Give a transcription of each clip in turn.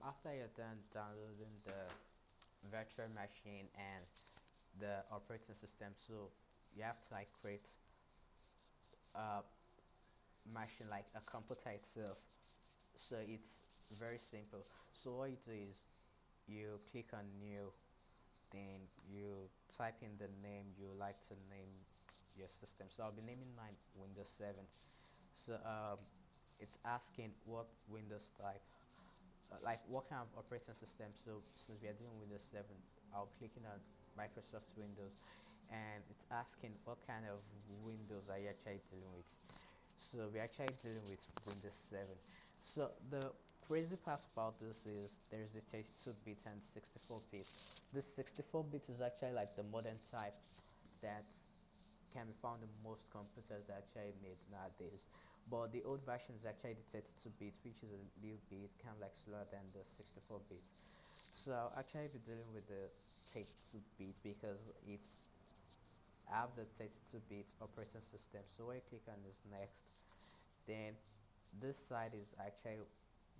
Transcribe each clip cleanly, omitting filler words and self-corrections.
After you're done downloading the virtual machine and the operating system, so you have to like create a machine like a computer itself. So it's very simple. So what you do is you click on new, then you type in the name you like to name your system. So I'll be naming mine Windows 7. So it's asking what Windows type, like what kind of operating system. So since we are doing Windows 7, I'll be clicking on Microsoft Windows, and it's asking what kind of Windows are you actually dealing with. So we're actually dealing with Windows 7. So the crazy part about this is there's the 32-bit and 64-bit. This 64-bit is actually like the modern type that can be found in most computers that actually made nowadays. But the old version is actually the 32-bit, which is a little bit kind of like slower than the 64-bit. So I'll actually be dealing with the 32-bit because it's I have the 32-bit operating system. So when you click on this next, then this side is actually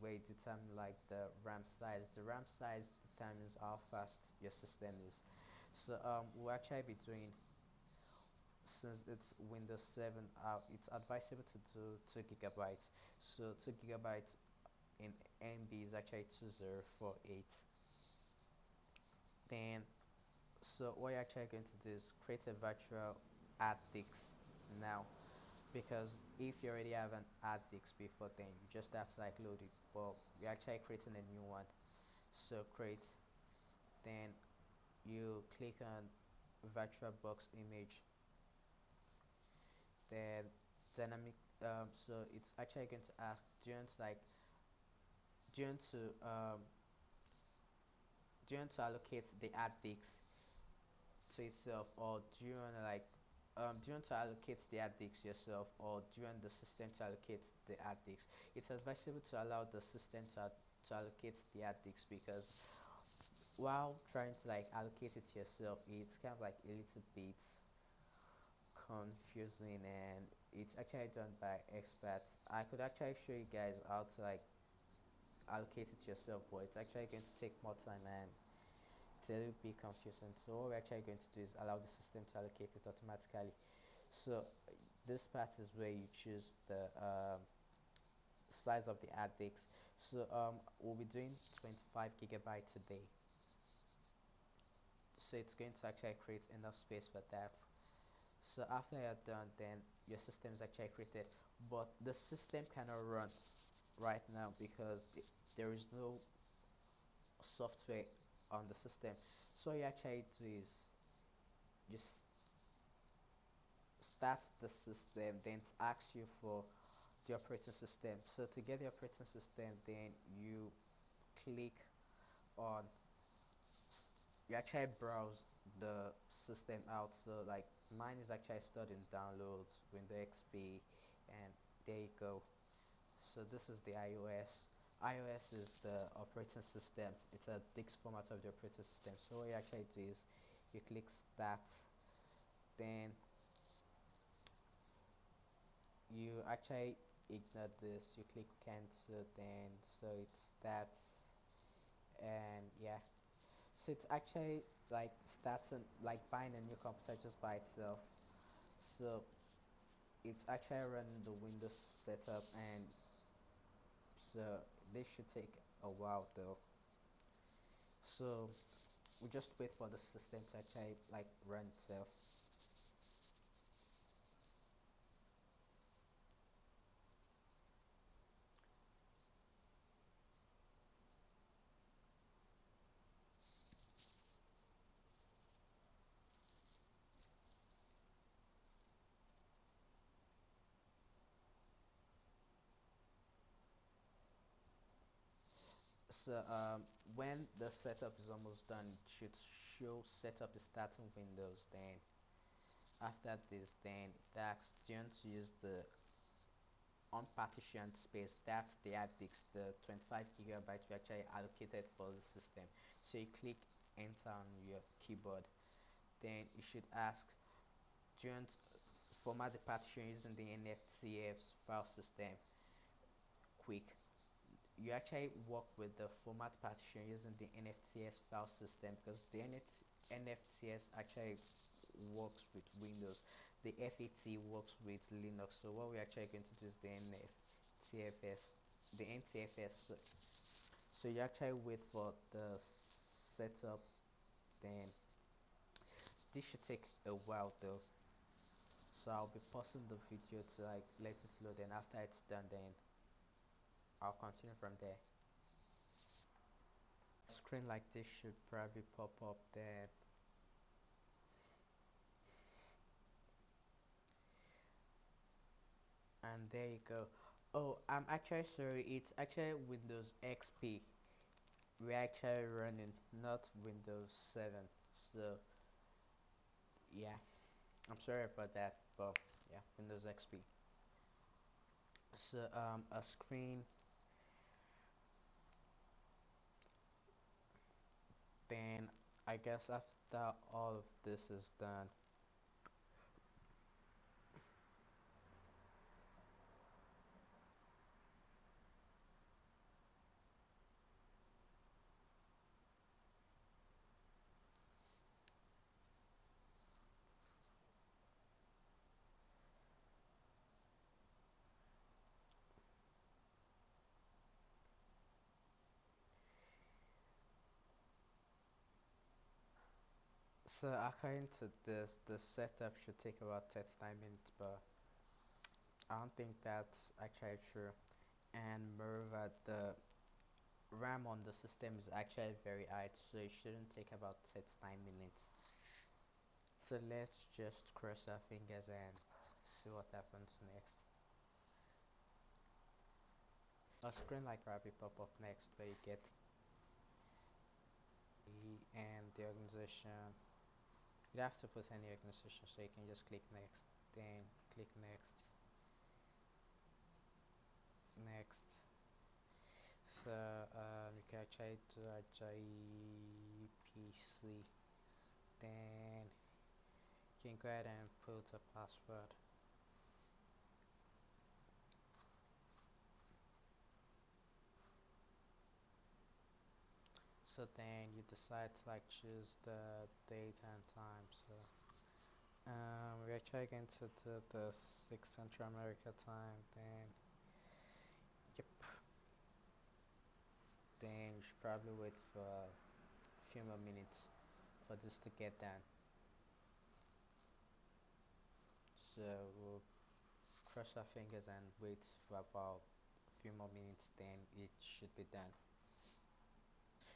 where you determine like the RAM size. The RAM size determines how fast your system is. So we'll actually be doing, since it's Windows 7, it's advisable to do 2 gigabytes. So 2 gigabytes in MB is actually 2048. Then so what you're actually going to do is create a virtual hard disk now, because if you already have an hard disk before, then you just have to like load it, but we're actually creating a new one. So create, then you click on virtual box image, then dynamic, so it's actually going to ask, do you want to like do you want to do you want to allocate the hard disk to itself, or do you want to like do you want to allocate the hard disk yourself, or do you want the system to allocate the hard disk? It's advisable to allow the system to allocate the hard disk, because while trying to like allocate it yourself, it's kind of like a little bit confusing, and it's actually done by experts. I could actually show you guys how to like allocate it yourself, but it's actually going to take more time and it's a little bit confusing. So what we're actually going to do is allow the system to allocate it automatically. So this part is where you choose the size of the hard disk. So we'll be doing 25 gigabyte today. So it's going to actually create enough space for that. So after you're done, then your system is actually created, but the system cannot run right now because there is no software on the system. So what you actually do is just start the system, then it asks you for the operating system. So to get the operating system, then you click on you actually browse the system out. So like mine is actually stored in downloads, Windows XP, and there you go. So this is the iOS. iOS is the operating system. It's a disk format of the operating system. So what you actually do is you click start, then you actually ignore this. You click cancel, then so it starts, and yeah. So it's actually like starting like buying a new computer just by itself. So it's actually running the Windows setup, and so this should take a while though. So we just wait for the system to actually like run itself. So when the setup is almost done, it should show setup is starting Windows. Then after this, then it asks, do you want to use the unpartitioned space? That's the hard disk, the 25 gigabyte you actually allocated for the system. So you click enter on your keyboard. Then you should ask, do you want to format the partition using the NFTF's file system quick? you actually work with the format partition using the NFTS file system, because the NFTS actually works with Windows. The FAT works with Linux. So what we're actually going to do is the NFTFS, the NTFS. So you actually wait for the setup. Then this should take a while though. So I'll be pausing the video to like let it load. And after it's done, then I'll continue from there. A screen like this should probably pop up there. And there you go. Oh, I'm actually sorry, it's actually Windows XP we're actually running, not Windows 7. So yeah, I'm sorry about that, but yeah, Windows XP. So a screen. Then I guess after all of this is done, so according to this, the setup should take about 39 minutes, but I don't think that's actually true. And moreover, the RAM on the system is actually very high, so it shouldn't take about 39 minutes. So let's just cross our fingers and see what happens next. A screen like Rabbit pop up next where you get and the organization. You don't have to put any organization, so you can just click next, then click next, next. So you can try to a JPC, then you can go ahead and put a password. So then you decide to like choose the date and time. So we're actually going to do the 6 Central America time. Then yep. Then you should probably wait for a few more minutes for this to get done. So we'll cross our fingers and wait for about a few more minutes. Then it should be done.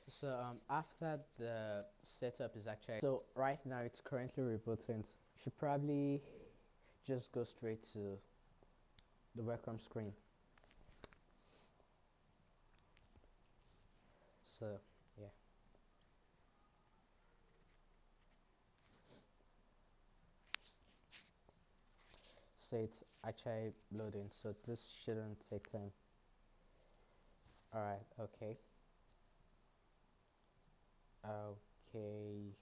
So after the setup is actually, so right now it's currently rebooting. So you should probably just go straight to the welcome screen. So yeah. So it's actually loading. So this shouldn't take time. All right. Okay. Okay.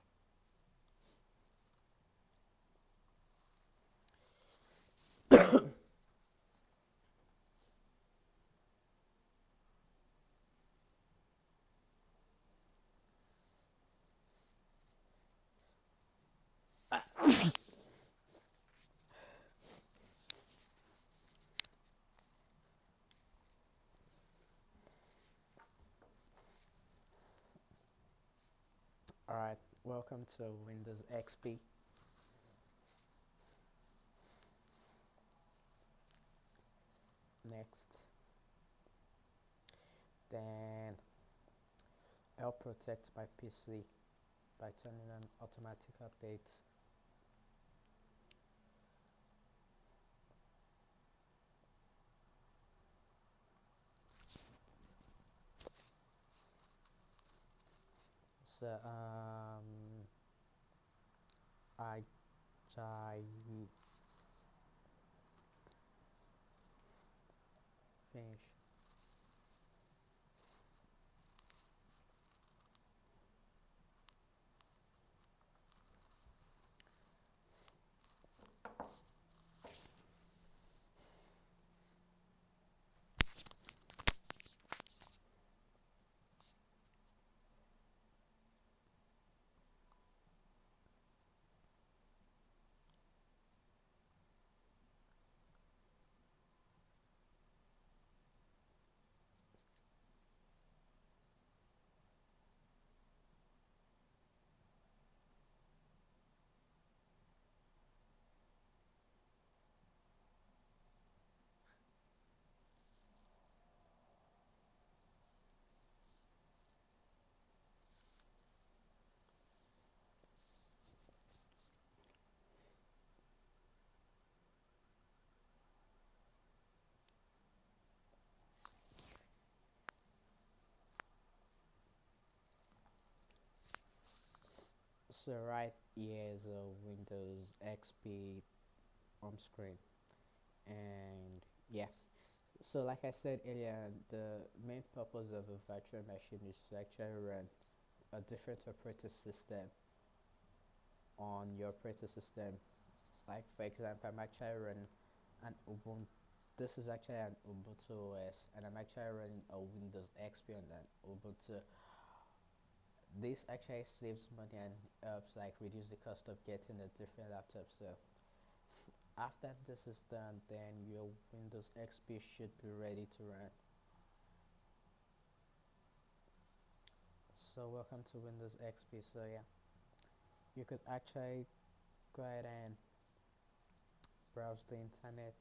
All right. Welcome to Windows XP. Next. Then help protect my PC by turning on automatic updates. So I finish. So right here is a Windows XP home screen, and yeah. So like I said earlier, the main purpose of a virtual machine is to actually run a different operating system on your operating system. Like for example, I'm actually running an Ubuntu. This is actually an Ubuntu OS, and I'm actually running a Windows XP on that Ubuntu. This actually saves money and helps like reduce the cost of getting a different laptop. So after this is done, then your Windows XP should be ready to run. So welcome to Windows XP. So yeah, you could actually go ahead and browse the internet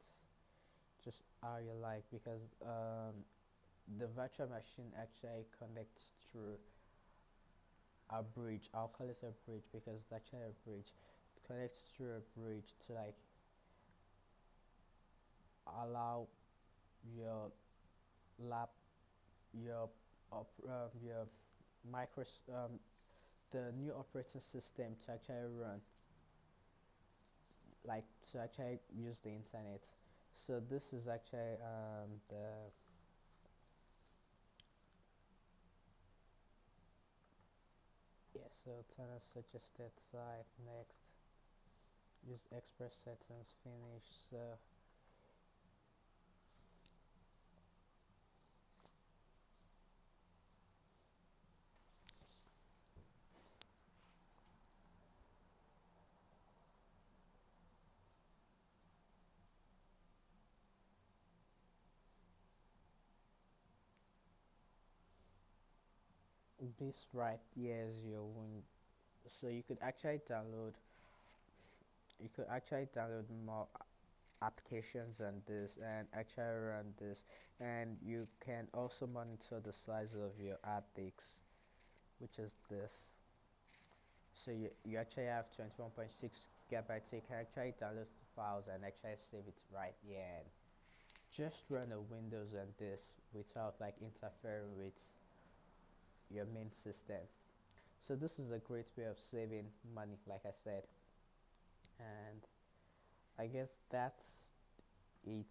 just how you like, because the virtual machine actually connects through a bridge. I'll call it a bridge because it's actually a bridge. It connects through a bridge to like allow your lap your your micro the new operating system to actually run, like to actually use the internet. So this is actually the yeah. So turn on suggested site next. Use express settings. Finish. So this right here is your win. So you could actually download more applications on this and actually run this, and you can also monitor the size of your hard disks, which is this. So you actually have 21.6 gigabytes, so you can actually download files and actually save it right here and just run a Windows on this without like interfering with your main system. So this is a great way of saving money, like I said, and I guess that's it.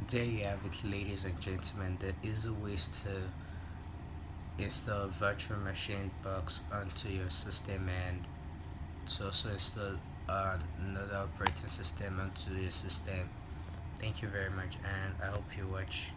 There you have it, ladies and gentlemen. There is a ways to install virtual machine box onto your system, and to also install another operating system onto your system. Thank you very much, and I hope you watch.